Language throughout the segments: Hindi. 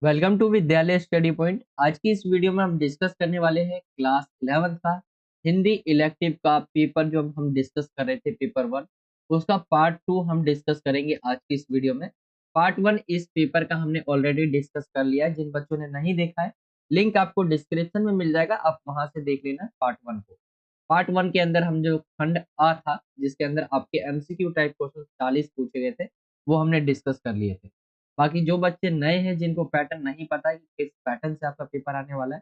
वेलकम टू विद्यालय स्टडी पॉइंट। आज की इस वीडियो में हम डिस्कस करने वाले हैं क्लास 11 का हिंदी इलेक्टिव का पेपर जो हम डिस्कस कर रहे थे पेपर 1, उसका पार्ट 2 हम डिस्कस करेंगे आज की इस वीडियो में। पार्ट 1 इस पेपर का हमने ऑलरेडी डिस्कस कर लिया है। जिन बच्चों ने नहीं देखा है, लिंक आपको डिस्क्रिप्शन में मिल जाएगा, आप वहां से देख लेना पार्ट 1 को। पार्ट 1 के अंदर हम जो खंड आ था, जिसके अंदर आपके एमसीक्यू टाइप क्वेश्चन 40 पूछे गए थे, वो हमने डिस्कस कर लिए थे। बाकी जो बच्चे नए हैं, जिनको पैटर्न नहीं पता है कि किस पैटर्न से आपका पेपर आने वाला है,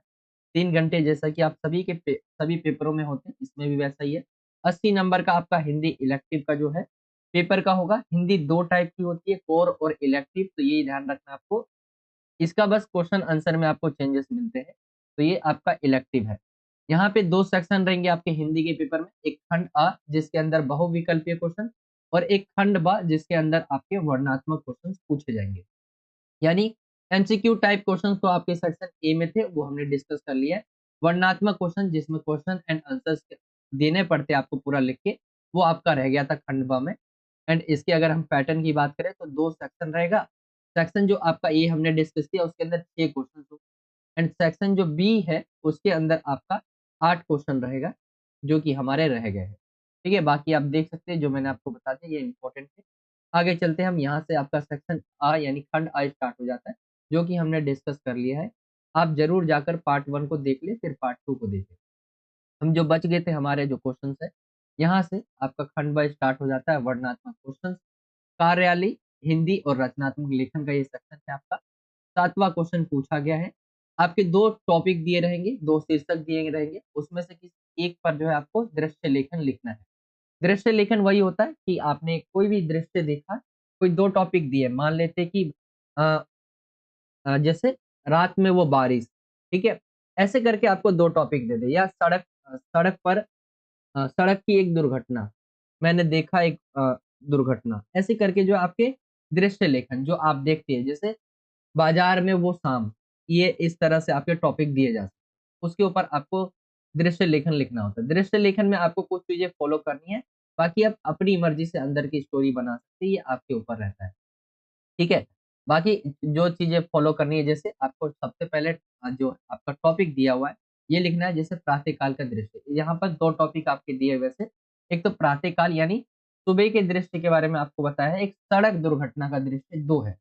3 घंटे जैसा कि आप सभी पेपरों में होते हैं, इसमें भी वैसा ही है। 80 नंबर का आपका हिंदी इलेक्टिव का जो है पेपर का होगा। हिंदी दो टाइप की होती है, कोर और इलेक्टिव, तो ये ध्यान रखना आपको। इसका बस क्वेश्चन आंसर में आपको चेंजेस मिलते हैं। तो ये आपका इलेक्टिव है। यहाँ पे दो सेक्शन रहेंगे आपके हिंदी के पेपर में, एक खंड आ जिसके अंदर बहुविकल्पीय क्वेश्चन, और एक खंड बा जिसके अंदर आपके वर्णनात्मक क्वेश्चन पूछे जाएंगे। यानी एमसीक्यू टाइप क्वेश्चन तो आपके सेक्शन ए में थे, वो हमने डिस्कस कर लिया है। वर्णनात्मक क्वेश्चन जिसमें क्वेश्चन एंड आंसर्स देने पड़ते आपको पूरा लिख के, वो आपका रह गया था खंड ब में। एंड इसके अगर हम पैटर्न की बात करें तो दो सेक्शन रहेगा। सेक्शन जो आपका ए हमने डिस्कस किया, उसके अंदर 6 क्वेश्चन एंड सेक्शन जो बी है उसके अंदर आपका 8 क्वेश्चन रहेगा, जो कि हमारे रह गए हैं। ठीक है, बाकी आप देख सकते हैं जो मैंने आपको बता दिया, ये इंपॉर्टेंट है। आगे चलते हैं हम। यहाँ से आपका सेक्शन आ यानी खंड आ स्टार्ट हो जाता है, जो कि हमने डिस्कस कर लिया है। आप जरूर जाकर पार्ट 1 को देख ले, फिर पार्ट 2 को देखें। हम जो बच गए थे हमारे जो क्वेश्चन है, यहाँ से आपका खंड ब स्टार्ट हो जाता है, वर्णनात्मक क्वेश्चन, कार्यालय, हिंदी और रचनात्मक लेखन का ये सेक्शन है आपका। 7वां क्वेश्चन पूछा गया है। आपके दो टॉपिक दिए रहेंगे, दो शीर्षक दिए रहेंगे, उसमें से किसी एक पर जो है आपको दृश्य लेखन लिखना है। दृश्य लेखन वही होता है कि आपने कोई भी दृश्य देखा, कोई दो टॉपिक दिए, मान लेते कि अ, जैसे रात में वो बारिश, ठीक है, ऐसे करके आपको दो टॉपिक दे दे, या सड़क पर सड़क की एक दुर्घटना, मैंने देखा एक दुर्घटना, ऐसे करके जो आपके दृश्य लेखन जो आप देखते हैं, जैसे बाजार में वो शाम, ये इस तरह से आपके टॉपिक दिए जा सकते हैं। उसके ऊपर आपको दृश्य लेखन लिखना होता है। दृश्य लेखन में आपको कुछ चीजें फॉलो करनी है, बाकी आप अपनी मर्जी से अंदर की स्टोरी बना सकते हैं, ये आपके ऊपर रहता है। ठीक है, बाकी जो चीजें फॉलो करनी है, जैसे आपको सबसे पहले जो आपका टॉपिक दिया हुआ है, ये लिखना है। जैसे प्रातःकाल का दृश्य, यहाँ पर दो टॉपिक आपके दिए हुए से, एक तो प्रातःकाल यानी सुबह के दृश्य के बारे में आपको बताया है, एक सड़क दुर्घटना का दृश्य, दो है।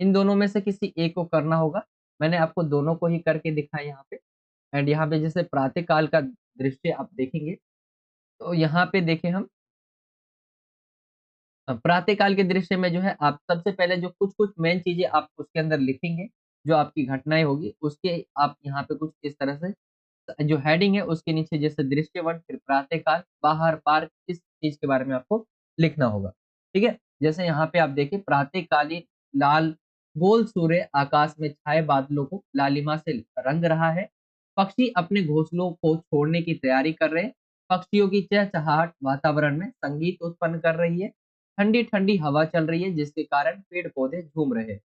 इन दोनों में से किसी एक को करना होगा। मैंने आपको दोनों को ही करके दिखाया यहाँ पे। एंड यहाँ पे जैसे प्रातःकाल का दृश्य आप देखेंगे, तो यहाँ पे देखें हम प्रातःकाल के दृश्य में जो है आप सबसे पहले जो कुछ-कुछ मेन चीज़ें आप उसके अंदर लिखेंगे, जो आपकी घटनाएँ होगी, उसके आप यहाँ पे कुछ इस तरह से जो हेडिंग है उसके नीचे जैसे दृश्य 1, फिर प्रातःकाल, बाहर, पार्क, इस चीज़ के बारे में आपको लिखना होगा। ठीक है? जैसे यहाँ पे आप देखिए, प्रातःकालीन लाल गोल सूर्य आकाश में छाए बादलों को लालिमा से रंग रहा है। पक्षी अपने घोंसलों को छोड़ने की तैयारी कर रहे हैं। पक्षियों की चहचहाहट वातावरण में संगीत उत्पन्न कर रही है। ठंडी-ठंडी हवा चल रही है, जिसके कारण पेड़-पौधे झूम रहे हैं।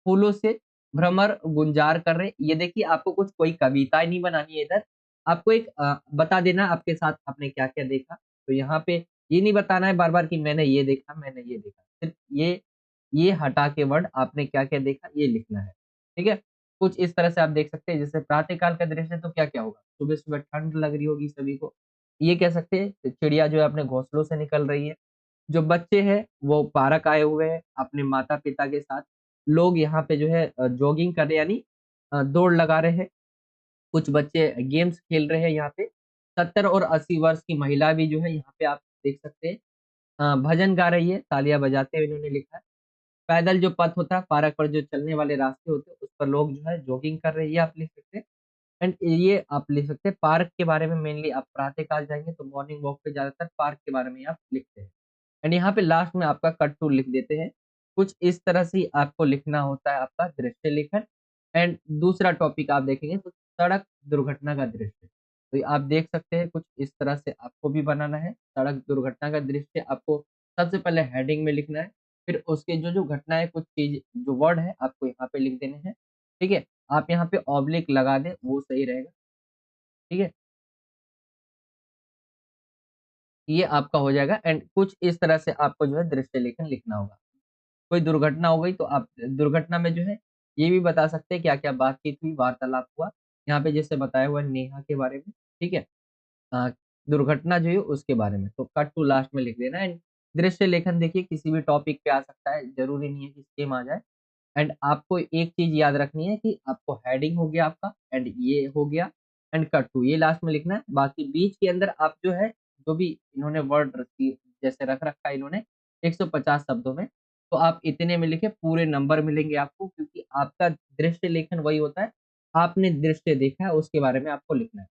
फूलों से भ्रमर गुंजार कर रहे। ये देखिए, आपको कुछ कोई कविताएँ नहीं बनानी है इधर। आपको एक बता देना आपके साथ आपने क्या-क्या देखा। तो यहाँ पे ये नहीं बताना है बार-बार कि मैंने ये देखा, मैंने ये देखा। सिर्फ ये हटा के वर्ड आपने क्या-क्या देखा, ये लिखना है। ठीक है? कुछ इस तरह से आप देख सकते हैं, जैसे प्रातःकाल का दृश्य है तो क्या-क्या होगा? सुबह-सुबह ठंड लग रही होगी सभी को। ये कह सकते हैं चिड़िया जो है अपने घोंसलों से निकल रही है। जो बच्चे हैं वो पार्क आए हुए हैं अपने माता-पिता के साथ। लोग यहाँ पे जो है जॉगिंग कर रहे हैं, यानी दौड़ लगा रहे हैं। कुछ बच्चे गेम्स खेल रहे हैं यहाँ पे। 70 और 80 वर्ष की महिला भी जो है यहाँ पे आप देख सकते हैं भजन गा रही है, तालियाँ बजाते हुए इन्होंने लिखा है। पैदल जो पथ होता है, पार्क पर जो चलने वाले रास्ते होते हैं, उस पर लोग जो है जॉगिंग कर रहे हैं, ये आप लिख सकते हैं। एंड ये आप लिख सकते हैं पार्क के बारे में, मेनली आप प्रातःकाल जाएँगे तो मॉर्निंग वॉक पे ज़्यादातर पार्क के बारे में ही आप लिखते हैं। एंड यहाँ पे लास्ट में आपका कट टू लिख देते हैं। कुछ इस तरह से ही आपको लिखना होता है आपका दृश्य लेखन। एंड दूसरा टॉपिक आप देखेंगे तो सड़क दुर्घटना का दृश्य। तो ये आप देख सकते हैं, कुछ इस तरह से आपको भी बनाना है। सड़क दुर्घटना का दृश्य आपको सबसे पहले हेडिंग में लिखना है। फिर उसके जो-जो घटनाएँ, कुछ चीज़ जो वर्ड है आपको यहाँ पे लिख देने हैं। ठीक है? आप यहाँ पे ऑब्लिक लगा दें, वो सही रहेगा। ठीक है? ये आपका हो जाएगा। एंड कुछ इस तरह से आपको जो है दृश्य लेखन लिखना होगा। कोई दुर्घटना हो गई तो आप दुर्घटना में जो है ये भी बता सकते हैं क्या-क्या बातचीत हुई, वार्तालाप हुआ। यहाँ पे जैसे बताया हुआ है नेहा के बारे में, ठीक है? अ, दुर्घटना जो है उसके बारे में, तो कट टू लास्ट में लिख देना। एंड दृश्य लेखन देखिए किसी भी टॉपिक पे आ सकता है, ज़रूरी नहीं है कि सेम आ जाए। एंड आपको एक चीज़ याद रखनी है कि आपको हेडिंग हो गया आपका, एंड ये हो गया, एंड कट टू ये लास्ट में लिखना है। बाकी बीच के अंदर आप जो है, जो भी इन्होंने वर्ड रखी जैसे रख रखा है इन्होंने 150 शब्दों में, तो आप इतने में लिखे, पूरे नंबर मिलेंगे आपको, क्योंकि आपका दृश्य लेखन वही होता है, आपने दृश्य देखा है उसके बारे में आपको लिखना है।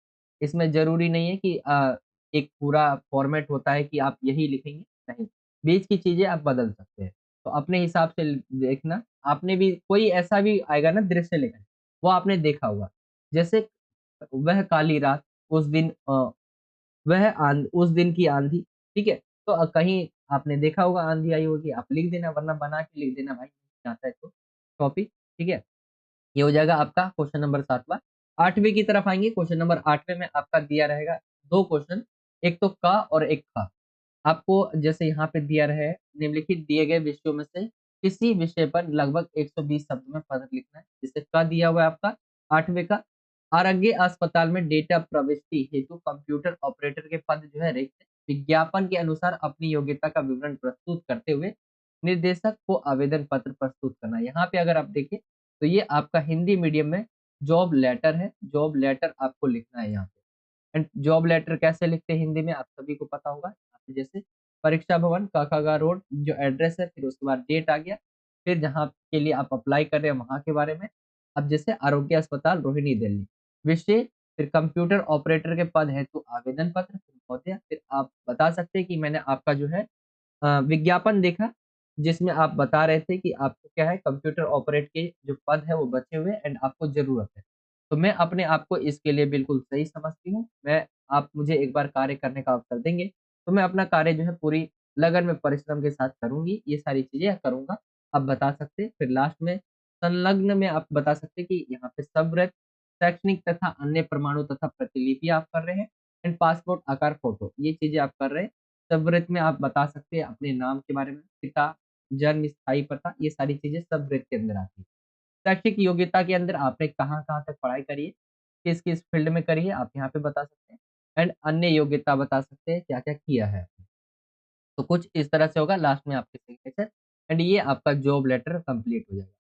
इसमें ज़रूरी नहीं है कि एक पूरा फॉर्मेट होता है कि आप यही लिखेंगे, नहीं। बीच की चीज़ें आप बदल सकते हैं। तो अपने हिसाब से देखना, आपने भी कोई ऐसा भी आएगा ना दृश्य लेखन, वो आपने देखा होगा। जैसे वह काली रात, उस दिन उस दिन की आँधी, ठीक है? तो कहीं आपने देखा होगा आँधी आई होगी, आप लिख देना, वरना बना के लिख देना भाई, नहीं आता है तो टॉपिक, ठीक है? ये हो जाएगा आपका क्वेश्चन नंबर 7वाँ। 8वें की तरफ आएँगे, क्वेश्चन नंबर 8वें में आपका दिया रहेगा 2 क्वेश्चन, एक तो क और एक ख। आपको जैसे यहाँ पे दिया रहे निम्नलिखित दिए गए विषयों में से किसी विषय पर लगभग 120 शब्दों में पत्र लिखना है। जैसे क दिया हुआ है आपका 8वें का, आरोग्य अस्पताल में डेटा प्रविष्टि हेतु कंप्यूटर ऑपरेटर के पद जो है रिक्त है। विज्ञापन के अनुसार अपनी योग्यता का विवरण प्रस्तुत करते हुए निर्देशक को आवेदन पत्र प्रस्तुत करना है। यहाँ पे अगर आप देखें तो ये आपका हिंदी मीडियम में जॉब लेटर है, जॉब लेटर आपको लिखना है यहाँ पे। एंड जॉब लेटर कैसे लिखते हैं हिंदी में आप सभी को पता होगा। यहाँ पे जैसे परीक्षा भवन काकागा रोड जो एड्रेस है, फिर उसके बाद डेट आ गया, फिर जहाँ के लिए आप अप्लाई कर रहे हैं वहाँ के बारे में। अब जैसे आरोग्य अस्पताल रोहिणी दिल्ली, विषय, फिर कंप्यूटर ऑपरेटर के पद हेतु आवेदन पत्र, फिर महोदय, फिर आप बता सकते हैं कि मैंने आपका जो है विज्ञापन देखा, जिसमें आप बता रहे थे कि आपको क्या है, कंप्यूटर ऑपरेट के जो पद है वो बचे हुए हैं एंड आपको ज़रूरत है। तो मैं अपने आप को इसके लिए बिल्कुल सही समझती हूँ। आप मुझे एक बार कार्य करने का अवसर देंगे, तो मैं अपना कार्य जो है पूरी लगन में परिश्रम के साथ करूँगी, ये सारी चीज़ें करूँगा। आप बता सकते हैं, फिर लास्ट में संलग्न में आप बता सकते हैं कि यहाँ पे सबरेट, शैक्षणिक तथा अन्य प्रमाणों तथा प्रतिलिपि आप कर रहे हैं एंड पासपोर्ट आकार फ़ोटो, ये चीज़ें आप कर रहे हैं। सबवृत्त में आप बता सकते हैं अपने नाम के बारे में, पिता, जन्म, स्थायी पता, ये सारी चीज़ें सबवृत्त के अंदर आती हैं। शैक्षिक योग्यता के अंदर आपने कहाँ-कहाँ तक पढ़ाई करी है, किस-किस फील्ड में करी है, आप यहाँ पे बता सकते हैं। एंड अन्य योग्यता बता सकते हैं, क्या-क्या किया है आपने। तो कुछ इस तरह से होगा, लास्ट में आपके सिग्नेचर, एंड ये आपका जॉब लेटर कंप्लीट हो जाएगा।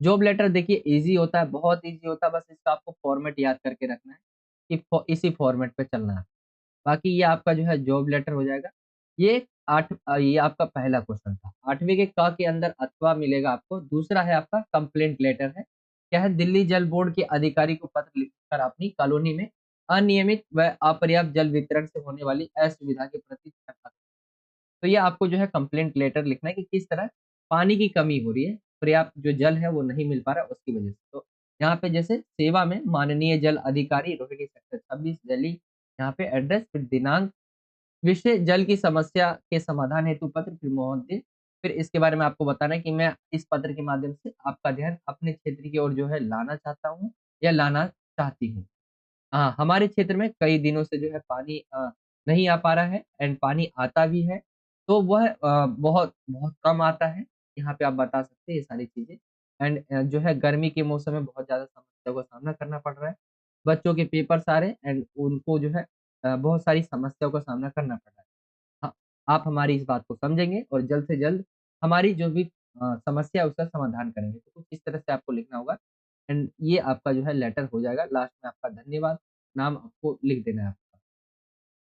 जॉब लेटर देखिए ईज़ी होता है, बहुत ईज़ी होता है, बस इसका आपको फॉर्मेट याद करके रखना है कि इसी फॉर्मेट पे चलना है। बाकी ये आपका जो है जॉब लेटर हो जाएगा। ये आपका पहला क्वेश्चन था। 8वीं के क के अंदर अथवा मिलेगा आपको। दूसरा है आपका कंप्लेंट लेटर है। क्या है, दिल्ली जल बोर्ड के अधिकारी को पत्र लिखकर अपनी कॉलोनी में अनियमित व अपर्याप्त जल वितरण से होने वाली असुविधा के प्रति तो ये आपको जो है कंप्लेंट लेटर लिखना है कि किस तरह पानी की कमी हो रही है, पर्याप्त जो जल है वो नहीं मिल पा रहा है उसकी वजह से। तो यहाँ पे जैसे सेवा में माननीय जल अधिकारी रोहिणी सेक्टर 26 दिल्ली, यहाँ पे एड्रेस, फिर दिनांक, विषय जल की समस्या के समाधान हेतु पत्र, फिर महोदय, फिर इसके बारे में आपको बताना है कि मैं इस पत्र के माध्यम से आपका ध्यान अपने क्षेत्र की ओर जो है लाना चाहता हूँ या लाना चाहती हूँ। हाँ, हमारे क्षेत्र में कई दिनों से जो है पानी नहीं आ पा रहा है एंड पानी आता भी है, तो वह बहुत बहुत कम आता है। यहाँ पे आप बता सकते हैं ये सारी चीज़ें। एंड जो है गर्मी के मौसम में बहुत ज़्यादा समस्याओं का सामना करना पड़ रहा है। बच्चों के पेपर्स आ रहे हैं एंड उनको जो है बहुत सारी समस्याओं का सामना करना पड़ रहा है। हाँ, आप हमारी इस बात को समझेंगे और जल्द से जल्द हमारी जो भी समस्या है उसका समाधान करेंगे। तो कुछ इस तरह से आपको लिखना होगा एंड ये आपका जो है लेटर हो जाएगा। लास्ट में आपका धन्यवाद, नाम आपको लिख देना है आपका।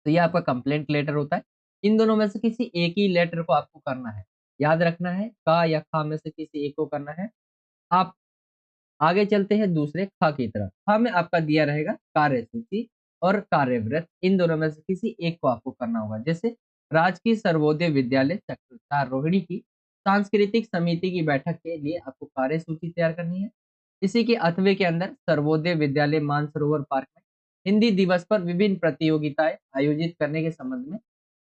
तो ये आपका कंप्लेंट लेटर होता है। इन दोनों में से किसी एक ही लेटर को आपको करना है। याद रखना है, का या खा में से किसी एक को करना है। आप आगे चलते हैं दूसरे ख की तरफ। ख में आपका दिया रहेगा कार्यसूची और कार्यवृत्त, इन दोनों में से किसी एक को आपको करना होगा। जैसे राजकीय सर्वोदय विद्यालय चक्रधार रोहिणी की सांस्कृतिक समिति की बैठक के लिए आपको कार्यसूची तैयार करनी है। इसी के अथवे के अंदर सर्वोदय विद्यालय मानसरोवर पार्क में हिंदी दिवस पर विभिन्न प्रतियोगिताएं आयोजित करने के संबंध में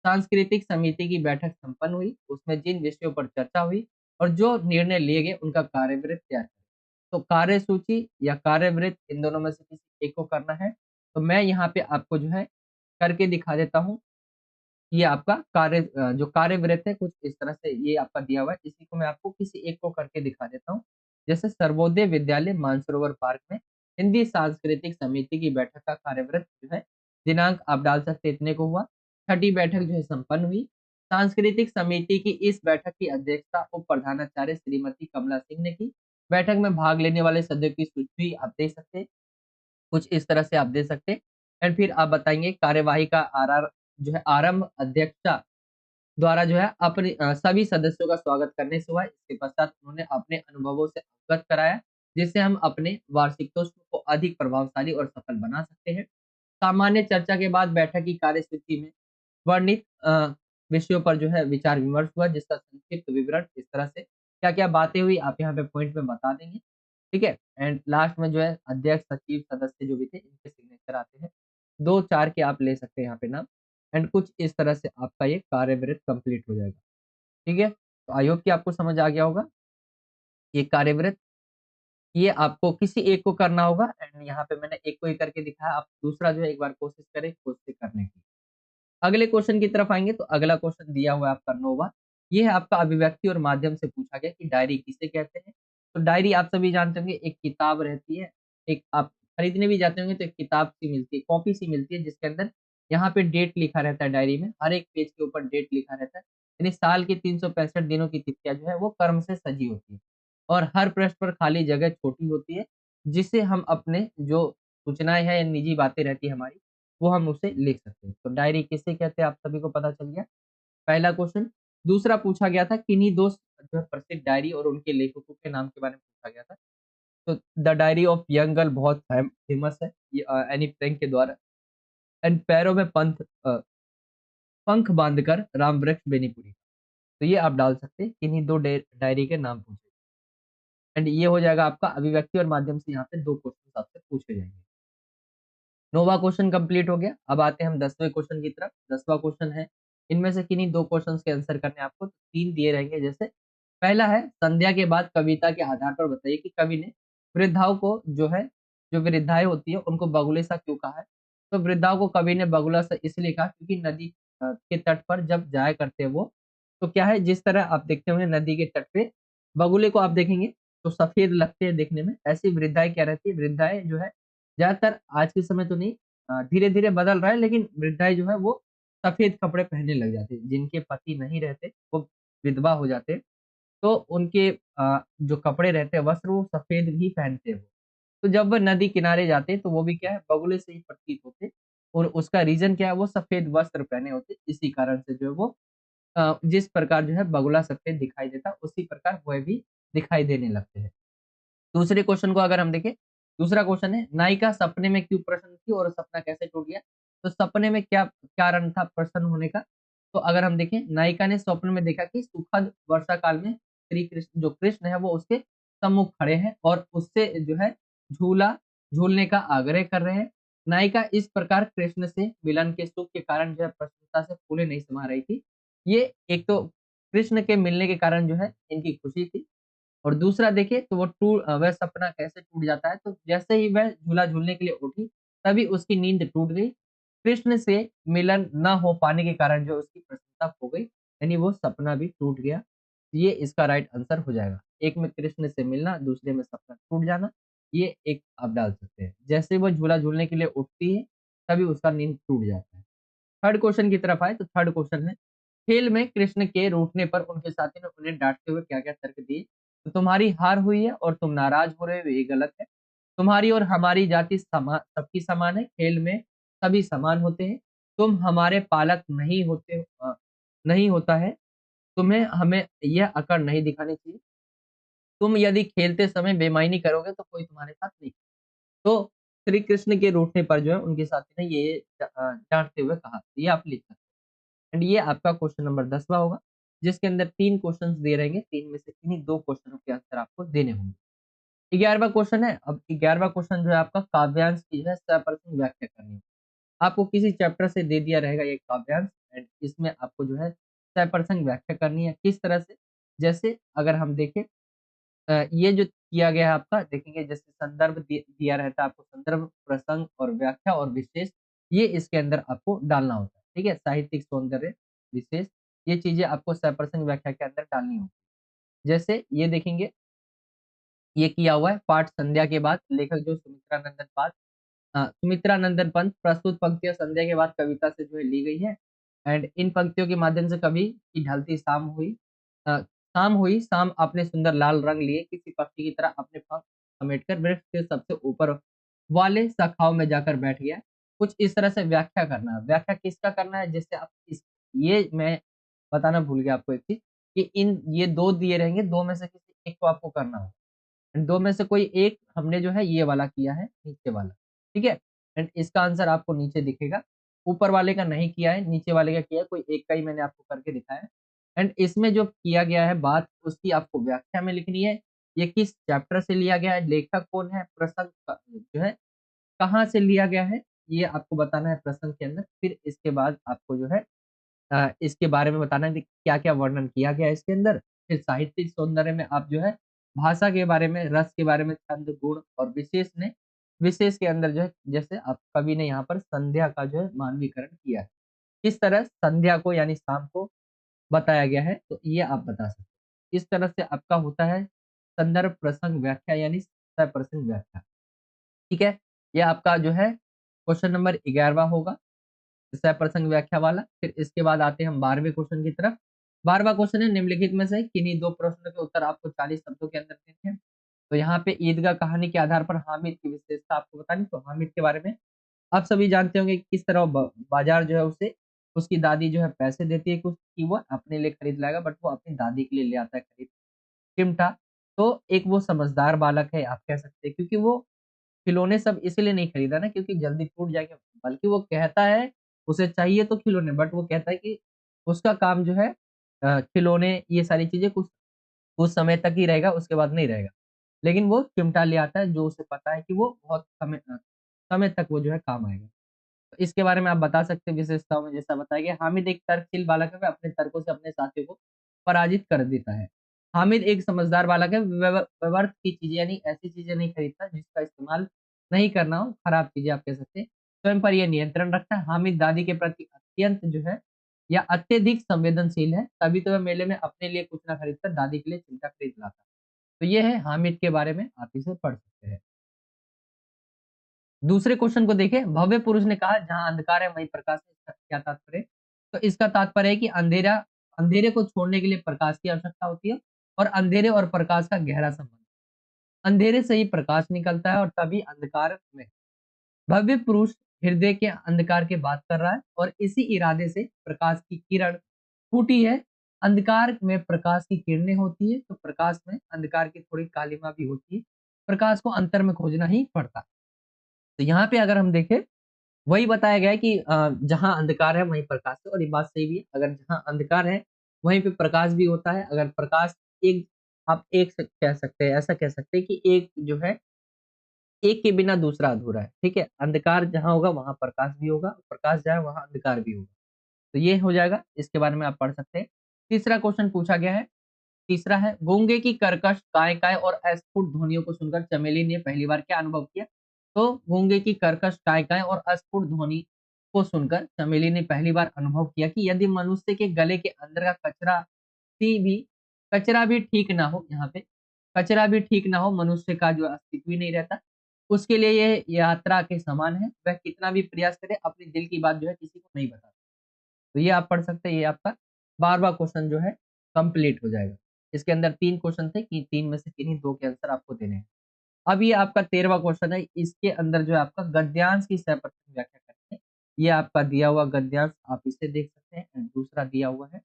सांस्कृतिक समिति की बैठक संपन्न हुई। उसमें जिन विषयों पर चर्चा हुई और जो निर्णय लिए गए उनका कार्यवृत्त तैयार करें। तो कार्यसूची या कार्यवृत्त इन दोनों में से किसी एक को करना है। तो मैं यहाँ पे आपको जो है करके दिखा देता हूँ। ये आपका जो कार्यवृत्त है कुछ इस तरह से ये आपका दिया हुआ है। इसी को मैं आपको किसी एक को करके दिखा देता हूँ। जैसे सर्वोदय विद्यालय मानसरोवर पार्क में हिंदी सांस्कृतिक समिति की बैठक का कार्यवृत जो है दिनांक आप डाल सकते हैं इतने को हुआ। छठी बैठक जो है संपन्न हुई। सांस्कृतिक समिति की इस बैठक की अध्यक्षता उप प्रधानाचार्य श्रीमती कमला सिंह ने की। बैठक में भाग लेने वाले सदस्यों की सूची आप देख सकते हैं, कुछ इस तरह से आप दे सकते हैं। एंड फिर आप बताएंगे कार्यवाही का आर जो है आरंभ अध्यक्षता द्वारा जो है अपने सभी सदस्यों का स्वागत करने से हुआ। इसके पश्चात उन्होंने अपने अनुभवों से अवगत कराया, जिससे हम अपने वार्षिकोत्सव को अधिक प्रभावशाली और सफल बना सकते हैं। सामान्य चर्चा के बाद बैठक की कार्यसूची में वर्णित विषयों पर जो है विचार विमर्श हुआ, जिसका संक्षिप्त विवरण इस तरह से क्या-क्या बातें हुई आप यहाँ पे पॉइंट में बता देंगे, ठीक है? एंड लास्ट में जो है अध्यक्ष, सचिव, सदस्य जो भी थे इनके सिग्नेचर आते हैं। 2-4 के आप ले सकते हैं यहाँ पे नाम। एंड कुछ इस तरह से आपका ये कार्यवृत्त कंप्लीट हो जाएगा, ठीक है? तो आई होप कि आपको समझ आ गया होगा। ये कार्यवृत्त ये आपको किसी एक को करना होगा एंड यहाँ पे मैंने एक को ही करके दिखाया, आप दूसरा जो है एक बार कोशिश करें खुद से करने की। अगले क्वेश्चन की तरफ आएँगे तो अगला क्वेश्चन दिया हुआ है आपका 9वां। ये है आपका अभिव्यक्ति और माध्यम से पूछा गया कि डायरी किसे कहते हैं? तो डायरी आप सभी जानते होंगे एक किताब रहती है, एक आप खरीदने भी जाते होंगे तो एक किताब सी मिलती है, कॉपी सी मिलती है जिसके अंदर यहाँ पे डेट लिखा रहता है डायरी में, हर एक पेज के ऊपर डेट लिखा रहता है। यानी साल के 365 दिनों की तिथियाँ जो है वो क्रम से सजी होती है और हर पृष्ठ पर खाली जगह छोटी होती है, जिससे हम अपने जो सूचनाएँ हैं या निजी बातें रहती है हमारी वो हम उसे लिख सकते हैं। तो डायरी किसे कहते हैं आप सभी को पता चल गया, पहला क्वेश्चन। दूसरा पूछा गया था किन्हीं 2 जो है प्रसिद्ध डायरी और उनके लेखकों के नाम के बारे में पूछा गया था। तो the diary of young girl बहुत फेमस है ये एनी फ्रैंक के द्वारा। एंड पैरों में पंख बांधकर राम वृक्ष बेनीपुरी। तो ये आप डाल सकते हैं किन्हीं 2 डायरी के नाम पूछे। एंड ये हो जाएगा आपका अभिव्यक्ति और माध्यम से यहाँ पे 2 क्वेश्चन आपसे पूछे जाएंगे। 9वां क्वेश्चन कंप्लीट हो गया। अब आते हैं हम 10वें क्वेश्चन की तरफ। 10वां क्वेश्चन है, इनमें से किन्हीं 2 क्वेश्चन्स के आंसर करने हैं आपको। 3 दिए रहेंगे जैसे, पहला है संध्या के बाद कविता के आधार पर बताइए कि कवि ने वृद्धाओं को जो है, जो वृद्धाएँ होती हैं उनको बगुले सा क्यों कहा है? तो वृद्धाओं को कवि ने बगुला सा इसलिए कहा क्योंकि नदी के तट पर जब जाया करते हैं वो, तो क्या है जिस तरह आप देखते होंगे नदी के तट पे बगुले को आप देखेंगे तो सफ़ेद लगते हैं देखने में, ऐसी वृद्धाएँ क्या रहती है, वृद्धाएँ जो है ज़्यादातर आज के समय तो नहीं धीरे-धीरे बदल रहा है लेकिन वृद्धाएँ जो है वो सफ़ेद कपड़े पहनने लग जाती हैं। जिनके पति नहीं रहते, वो विधवा हो जाते हैं, तो उनके जो कपड़े रहते हैं, वस्त्र वो सफ़ेद ही पहनते हैं वो। तो जब वो नदी किनारे जाते हैं, तो वो भी क्या है बगुले से ही प्रतीत होते हैं और उसका रीज़न क्या है, वो सफ़ेद वस्त्र पहने होते हैं। इसी कारण से जो है वो जिस प्रकार जो है बगुला सफ़ेद दिखाई देता है, उसी प्रकार वह भी दिखाई देने लगते हैं। दूसरे क्वेश्चन को अगर हम देखें, दूसरा क्वेश्चन है नायिका सपने में क्यों प्रसन्न थी और सपना कैसे टूट गया? तो सपने में क्या कारण था प्रसन्न होने का? तो अगर हम देखें नायिका ने स्वप्न में देखा कि सुखद वर्षा काल में श्री कृष्ण जो कृष्ण है वो उसके सम्मुख खड़े हैं और उससे जो है झूला झूलने का आग्रह कर रहे हैं। नायिका इस प्रकार कृष्ण से मिलन के सुख के कारण जो है प्रसन्नता से फूले नहीं समा रही थी। ये एक तो कृष्ण के मिलने के कारण जो है इनकी खुशी थी और दूसरा देखिए तो वह सपना कैसे टूट जाता है, तो जैसे ही वह झूला झूलने के लिए उठी, तभी उसकी नींद टूट गई। कृष्ण से मिलन ना हो पाने के कारण जो उसकी प्रसन्नता खो गई, यानी वो सपना भी टूट गया। ये इसका राइट आंसर हो जाएगा। एक में कृष्ण से मिलना, दूसरे में सपना टूट जाना, ये एक आप डाल सकते हैं। जैसे वो झूला झूलने के लिए उठती है, तभी उसका नींद टूट जाता है। थर्ड क्वेश्चन की तरफ आए तो थर्ड क्वेश्चन है, खेल में कृष्ण के रूठने पर उनके साथी ने उन्हें डाँटते हुए क्या-क्या तर्क दिए? तो तुम्हारी हार हुई है और तुम नाराज़ हो रहे हो, ये गलत है। तुम्हारी और हमारी जाति सबकी समान है, खेल में सभी समान होते हैं। तुम हमारे पालक नहीं होता है, तुम्हें हमें यह अकड़ नहीं दिखानी चाहिए। तुम यदि खेलते समय बेईमानी करोगे तो कोई तुम्हारे साथ नहीं। तो श्री कृष्ण के रूठने पर जो है उनके साथी ने ये डाँटते हुए कहा। ये आप लिख सकते हैं। एंड ये आपका क्वेश्चन नंबर 10वां होगा, जिसके अंदर 3 क्वेश्चन्स दिए रहेंगे, 3 में से किन्हीं 2 क्वेश्चनों के आंसर आपको देने होंगे। 11वां क्वेश्चन है, अब 11वां क्वेश्चन जो है आपका काव्यांश की जो है सप्रश्न व्याख्या करनी है। आपको किसी चैप्टर से दे दिया रहेगा ये काव्यांश एंड इसमें आपको जो है सप्रसंग व्याख्या करनी है। किस तरह से? जैसे अगर हम देखें ये जो किया गया है आपका देखेंगे जैसे संदर्भ दिया रहता है आपको संदर्भ, प्रसंग और व्याख्या और विशेष, ये इसके अंदर आपको डालना होता है, ठीक है? साहित्यिक सौंदर्य, विशेष, ये चीज़ें आपको सप्रसंग व्याख्या के अंदर डालनी होगी। जैसे ये देखेंगे ये किया हुआ है। पाठ संध्या के बाद लेखक जो सुमित्रा नंदन पंत, प्रस्तुत पंक्तियां संध्या के बाद कविता से जो है ली गई है। एंड इन पंक्तियों के माध्यम से कवि की ढलती शाम अपने सुंदर लाल रंग लिए किसी पक्षी की तरह अपने पंख समेटकर वृक्ष के सबसे ऊपर वाले शाखाओं में जाकर बैठ गया। कुछ इस तरह से व्याख्या करना है। व्याख्या किसका करना है, जिससे आप इस ये मैं बताना भूल गया आपको एक चीज, कि इन ये दो दिए रहेंगे, दो में से किसी एक को आपको करना होगा। एंड दो में से कोई एक हमने जो है ये वाला किया है, नीचे वाला, ठीक है। एंड इसका आंसर आपको नीचे दिखेगा। ऊपर वाले का नहीं किया है, नीचे वाले का किया है, कोई एक का ही मैंने आपको करके दिखाया है। एंड इसमें जो किया गया है बात, उसकी आपको व्याख्या में लिखनी है। ये किस चैप्टर से लिया गया है, लेखक कौन है, प्रसंग जो है कहाँ से लिया गया है, ये आपको बताना है प्रसंग के अंदर। फिर इसके बाद आपको जो है इसके बारे में बताना है कि क्या-क्या वर्णन किया गया है इसके अंदर। फिर साहित्यिक सौंदर्य में आप जो है भाषा के बारे में, रस के बारे में, छंद, गुण और विशेष के अंदर जो है, जैसे आप कवि ने यहाँ पर संध्या का जो है मानवीकरण किया है। किस तरह संध्या को यानी शाम को बताया गया है, तो ये आप बता सकते हैं। इस तरह से आपका होता है संदर्भ प्रसंग व्याख्या यानी सप्रसंग व्याख्या। ठीक है? ये आपका जो है क्वेश्चन नंबर 11वां होगा। सप्रसंग व्याख्या वाला। फिर इसके बाद आते हैं हम 12वें क्वेश्चन की तरफ। 12वां क्वेश्चन है, निम्नलिखित में से किन्हीं दो प्रश्नों के उत्तर आपको 40 शब्दों के अंदर देने हैं। तो यहाँ पे ईदगाह कहानी के आधार पर हामिद की विशेषता आपको बतानी। तो हामिद के बारे में आप सभी जानते होंगे कि किस तरह बाजार जो है उसे उसकी दादी जो है पैसे देती है कुछ कि वो अपने लिए खरीद लाएगा, बट वो अपनी दादी के लिए ले आता है खरीद, चिमटा। तो एक वो समझदार बालक है आप कह सकते हैं, क्योंकि वो खिलौने सब इसीलिए नहीं खरीदा ना क्योंकि जल्दी टूट जाएंगे, बल्कि वो कहता है उसे चाहिए तो खिलौने, बट वो कहता है कि उसका काम जो है खिलौने ये सारी चीजें कुछ समय तक ही रहेगा, उसके बाद नहीं रहेगा। लेकिन वो चिमटा ले आता है जो उसे पता है कि वो बहुत समय तक वो जो है काम आएगा। तो इसके बारे में आप बता सकते हैं विशेषताओं में, जैसा बताया गया, हामिद एक तर्कशील बालक है, वह अपने तर्कों से अपने साथियों को पराजित कर देता है। हामिद एक समझदार बालक है, व्यर्थ की चीजें यानी ऐसी चीजें नहीं खरीदता जिसका इस्तेमाल नहीं करना हो, खराब चीजें आप कह सकते हैं। स्वयं पर यह नियंत्रण रखता है। हामिद दादी के प्रति अत्यंत जो है या अत्यधिक संवेदनशील है, तभी तो वह मेले में अपने लिए कुछ ना खरीदकर दादी के लिए चिमटा खरीद लाता है। तो ये है हामिद के बारे में, आप इसे पढ़ सकते हैं। दूसरे क्वेश्चन को देखें, भव्य पुरुष ने कहा जहां अंधकार है वहीं प्रकाश है, इसका क्या तात्पर्य है? तो इसका तात्पर्य है कि अंधेरे को छोड़ने के लिए प्रकाश की आवश्यकता होती है, और अंधेरे और प्रकाश का गहरा संबंध। अंधेरे से ही प्रकाश निकलता है और तभी अंधकार में भव्य पुरुष हृदय के अंधकार की बात कर रहा है, और इसी इरादे से प्रकाश की किरण फूटी है। अंधकार में प्रकाश की किरणें होती है, तो प्रकाश में अंधकार की थोड़ी कालिमा भी होती है। प्रकाश को अंतर में खोजना ही पड़ता है। तो यहाँ पे अगर हम देखें, वही बताया गया है कि जहाँ अंधकार है वहीं प्रकाश है, और ये बात सही भी है। अगर जहाँ अंधकार है वहीं पे प्रकाश भी होता है। अगर प्रकाश एक आप एक कह सकते हैं, ऐसा कह सकते हैं कि एक जो है एक के बिना दूसरा अधूरा है, ठीक है। अंधकार जहाँ होगा वहां प्रकाश भी होगा, प्रकाश जहाँ वहां अंधकार भी होगा। तो ये हो जाएगा, इसके बारे में आप पढ़ सकते हैं। तीसरा क्वेश्चन पूछा गया है। तीसरा है, गूंगे की कर्कश काय काय और अस्फुट ध्वनियों को सुनकर चमेली ने पहली बार क्या अनुभव किया? तो गूंगे की कर्कश काय काय और अस्फुट ध्वनि को सुनकर चमेली ने पहली बार अनुभव किया कि यदि मनुष्य के गले के अंदर का सी भी कचरा भी ठीक ना हो, यहाँ पे कचरा भी ठीक ना हो, मनुष्य का जो अस्तित्व ही नहीं रहता। उसके लिए ये यात्रा के समान है, वह कितना भी प्रयास करे अपने दिल की बात जो है किसी को नहीं बता। तो ये आप पढ़ सकते हैं, ये आपका 12वां क्वेश्चन जो है कंप्लीट हो जाएगा। इसके अंदर 3 क्वेश्चन थे कि 3 में से किन्हीं 2 के आंसर आपको देने हैं। अब ये आपका 13वां क्वेश्चन है, इसके अंदर जो है आपका गद्यांश की सप्रथम व्याख्या करनी है। ये आपका दिया हुआ गद्यांश आप इसे देख सकते हैं, एंड दूसरा दिया हुआ है,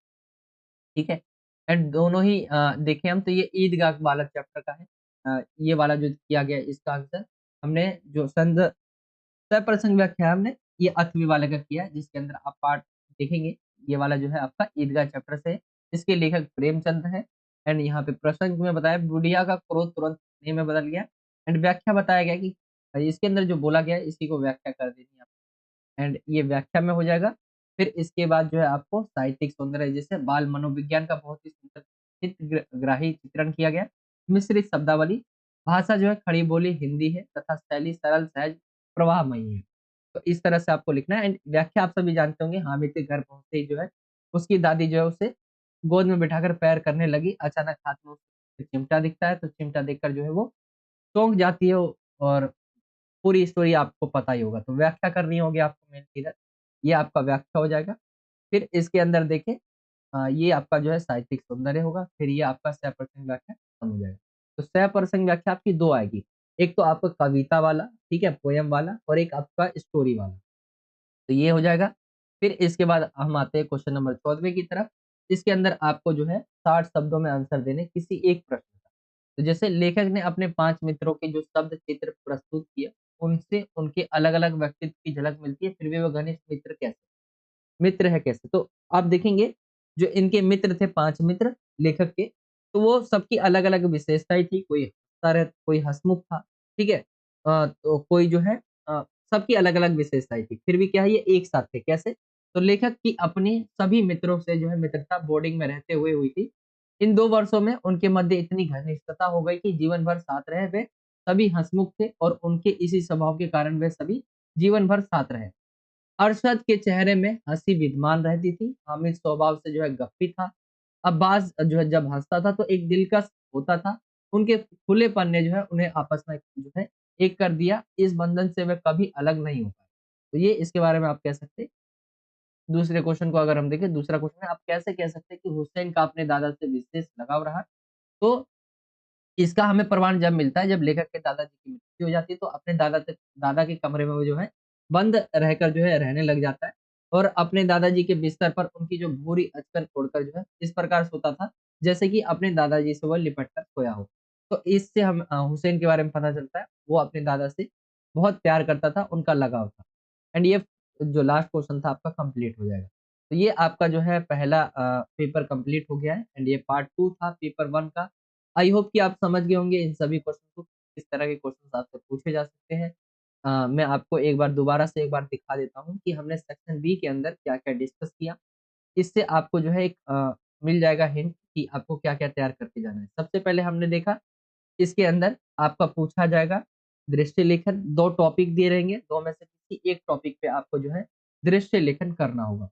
ठीक है। एंड दोनों ही देखें हम तो ये ईदगाह वाला चैप्टर का है। ये वाला जो किया गया है, इसका आंसर हमने जो सप्रसंग व्याख्या हमने ये अथवी वाले का किया है, जिसके अंदर आप पार्ट देखेंगे। ये वाला जो है आपका ईदगाह चैप्टर से है। इसके लेखक प्रेमचंद है। एंड यहाँ पे प्रसंग में बताया बुढ़िया का क्रोध तुरंत स्नेह में बदल गया। एंड व्याख्या बताया गया कि इसके अंदर जो बोला गया है इसी को व्याख्या कर देनी है। एंड ये व्याख्या में हो जाएगा। फिर इसके बाद जो है आपको साहित्यिक सौंदर्य जैसे बाल मनोविज्ञान का बहुत ही सुंदर चित्रग्राही चित्रण किया गया। मिश्रित शब्दावली, भाषा जो है खड़ी बोली हिंदी है तथा शैली सरल सहज प्रवाहमयी है। तो इस तरह से आपको लिखना है। एंड व्याख्या आप सभी जानते होंगे, हामिद के घर पहुंचते ही जो है उसकी दादी जो है उसे गोद में बिठाकर पैर करने लगी। अचानक हाथ में उसे चिमटा दिखता है, तो चिमटा देखकर जो है वो चौंक जाती हो और पूरी स्टोरी आपको पता ही होगा। तो व्याख्या करनी होगी आपको मेन इधर, ये आपका व्याख्या हो जाएगा। फिर इसके अंदर देखिए ये आपका जो है साहित्यिक सौंदर्य होगा, फिर ये आपका सह-प्रसंग व्याख्या खत्म हो जाएगा। तो सह-प्रसंग व्याख्या आपकी 2 आएगी, एक तो आपका कविता वाला, ठीक है? पोएम वाला और एक आपका स्टोरी वाला। तो ये हो जाएगा। फिर इसके बाद हम आते हैं क्वेश्चन नंबर 14वें की तरफ। इसके अंदर आपको जो है 60 शब्दों में आंसर देने किसी एक प्रश्न का। तो जैसे लेखक ने अपने 5 मित्रों के जो शब्द चित्र प्रस्तुत किए, उनसे उनके अलग-अलग व्यक्तित्व की झलक मिलती है, फिर भी वो घनिष्ठ मित्र है कैसे? तो आप देखेंगे जो इनके मित्र थे 5 मित्र लेखक के, तो वो सबकी अलग-अलग विशेषताएँ थी, कोई हँसता रह कोई हँसमुख था, ठीक है? तो कोई जो है सबकी अलग-अलग विशेषताएँ थी, फिर भी क्या है ये एक साथ थे, कैसे? तो लेखक की अपने सभी मित्रों से जो है मित्रता बोर्डिंग में रहते हुए हुई थी। इन 2 वर्षों में उनके मध्य इतनी घनिष्ठता हो गई कि जीवन भर साथ रहे वे सभी हँसमुख थे और उनके इसी स्वभाव के कारण वे सभी जीवन भर साथ रहे। अरशद के चेहरे में हँसी विद्यमान रहती थी। हामिद स्वभाव से जो है गप्फी था। अब्बास जो है जब हँसता था तो एक दिलकश होता था। उनके खुलेपन ने जो है उन्हें आपस में जो है एक कर दिया। इस बंधन से वे कभी अलग नहीं हो पाए। तो ये इसके बारे में आप कह सकते हैं। दूसरे क्वेश्चन को अगर हम देखें, दूसरा क्वेश्चन है आप कैसे कह सकते हैं कि हुसैन का अपने दादा से विशेष लगाव रहा? तो इसका हमें प्रमाण जब मिलता है जब लेखक के दादाजी की मृत्यु हो जाती है तो अपने दादा के कमरे में वो जो है बंद रहकर जो है रहने लग जाता है और अपने दादाजी के बिस्तर पर उनकी जो भूरी अचकन छोड़कर जो है इस प्रकार सोता था जैसे कि अपने दादाजी से वह लिपट कर सोया हो। तो इससे हम हुसैन के बारे में पता चलता है वो अपने दादा से बहुत प्यार करता था, उनका लगाव था। एंड ये जो लास्ट क्वेश्चन था आपका कंप्लीट हो जाएगा। तो ये आपका जो है पहला पेपर कंप्लीट हो गया है एंड ये पार्ट 2 था पेपर 1 का। आई होप कि आप समझ गए होंगे इन सभी क्वेश्चन को, किस तरह के क्वेश्चन आपसे पूछे जा सकते हैं। मैं आपको एक बार दोबारा से एक बार दिखा देता हूँ कि हमने सेक्शन बी के अंदर क्या-क्या डिस्कस किया। इससे आपको जो है एक मिल जाएगा हिंट कि आपको क्या-क्या तैयार करके जाना है। सबसे पहले हमने देखा इसके अंदर आपका पूछा जाएगा दृश्य लेखन, 2 टॉपिक दिए रहेंगे, 2 में से किसी एक टॉपिक पे आपको जो है दृश्य लेखन करना होगा।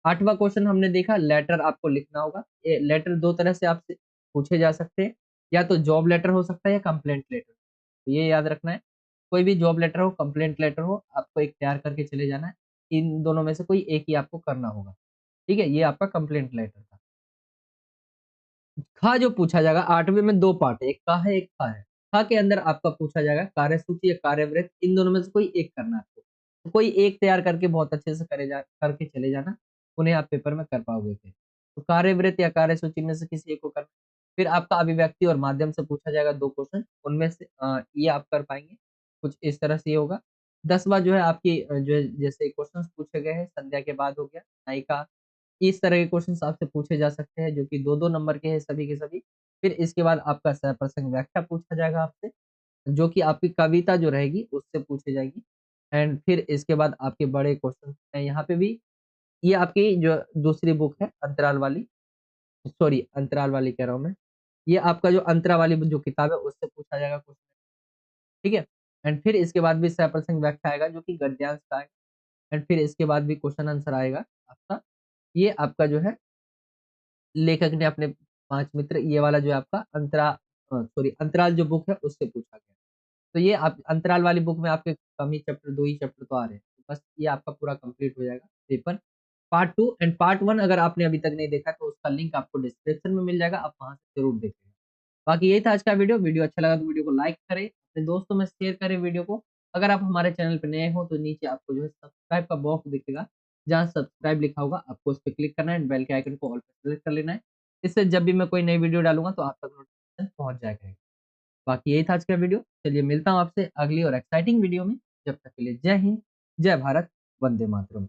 8वां क्वेश्चन हमने देखा लेटर आपको लिखना होगा। ये लेटर 2 तरह से आपसे पूछे जा सकते हैं, या तो जॉब लेटर हो सकता है या कंप्लेंट लेटर। तो ये याद रखना है, कोई भी जॉब लेटर हो, कंप्लेंट लेटर हो, आपको एक तैयार करके चले जाना है। इन दोनों में से कोई एक ही आपको करना होगा। ठीक है? ये आपका कंप्लेंट लेटर था। ख जो पूछा जाएगा 8वें में 2 पार्ट है, एक क है, एक ख है। ख के अंदर आपका पूछा जाएगा कार्यसूची या कार्यवृत्त, इन दोनों में से कोई एक करना है आपको। तो कोई एक तैयार करके बहुत अच्छे से करके चले जाना, उन्हें आप पेपर में कर पाओगे फिर। तो कार्यवृत्त या कार्यसूची में से किसी एक को करना। फिर आपका अभिव्यक्ति और माध्यम से पूछा जाएगा 2 क्वेश्चन, उनमें से ये आप कर पाएँगे, कुछ इस तरह से ये होगा। 10वां जो है आपकी जो है जैसे क्वेश्चन्स पूछे गए हैं, संध्या के बाद हो गया, नायिका इस तरह के क्वेश्चन्स आपसे पूछे जा सकते हैं जो कि 2-2 नंबर के हैं सभी के सभी। फिर इसके बाद आपका सहप्रसंग व्याख्या पूछा जाएगा आपसे, जो कि आपकी कविता जो रहेगी उससे पूछी जाएगी। एंड फिर इसके बाद आपके बड़े क्वेश्चन हैं यहाँ पे भी, ये आपकी जो दूसरी बुक है अंतराल वाली, सॉरी अंतराल वाली कह रहा हूँ मैं। ये आपका जो अंतरा वाली जो किताब है उससे पूछा जाएगा क्वेश्चन, ठीक है? एंड फिर इसके बाद भी सहप्रसंग व्याख्या आएगा जो कि गद्यांश का है। एंड फिर इसके बाद भी क्वेश्चन आंसर आएगा आपका। ये आपका जो है लेखक ने अपने 5 मित्र ये वाला जो है आपका सॉरी अंतराल जो बुक है उससे पूछा गया। तो ये आप अंतराल वाली बुक में आपके कम ही चैप्टर 2 ही चैप्टर तो आ रहे हैं। तो बस ये आपका पूरा कंप्लीट हो जाएगा पेपर। पार्ट 2 एंड पार्ट 1 अगर आपने अभी तक नहीं देखा तो उसका लिंक आपको डिस्क्रिप्शन में मिल जाएगा, आप वहाँ से ज़रूर देखें। बाकी यही था आज का वीडियो। वीडियो अच्छा लगा तो वीडियो को लाइक करें, अपने दोस्तों में शेयर करें वीडियो को। अगर आप हमारे चैनल पे नए हो तो नीचे आपको जो है सब्सक्राइब का बॉक्स दिखेगा, जहाँ सब्सक्राइब लिखा होगा, आपको उस पे क्लिक करना है एंड बेल के आइकन को ऑल पे सेलेक्ट कर लेना है। इससे जब भी मैं कोई नई वीडियो डालूँगा तो आप तक नोटिफ़िकेशन पहुँच जाया करेगा। बाकी यही था आज का वीडियो। चलिए मिलता हूँ आपसे अगली और एक्साइटिंग वीडियो में। जब तक के लिए जय हिंद, जय भारत, वंदे मातरम।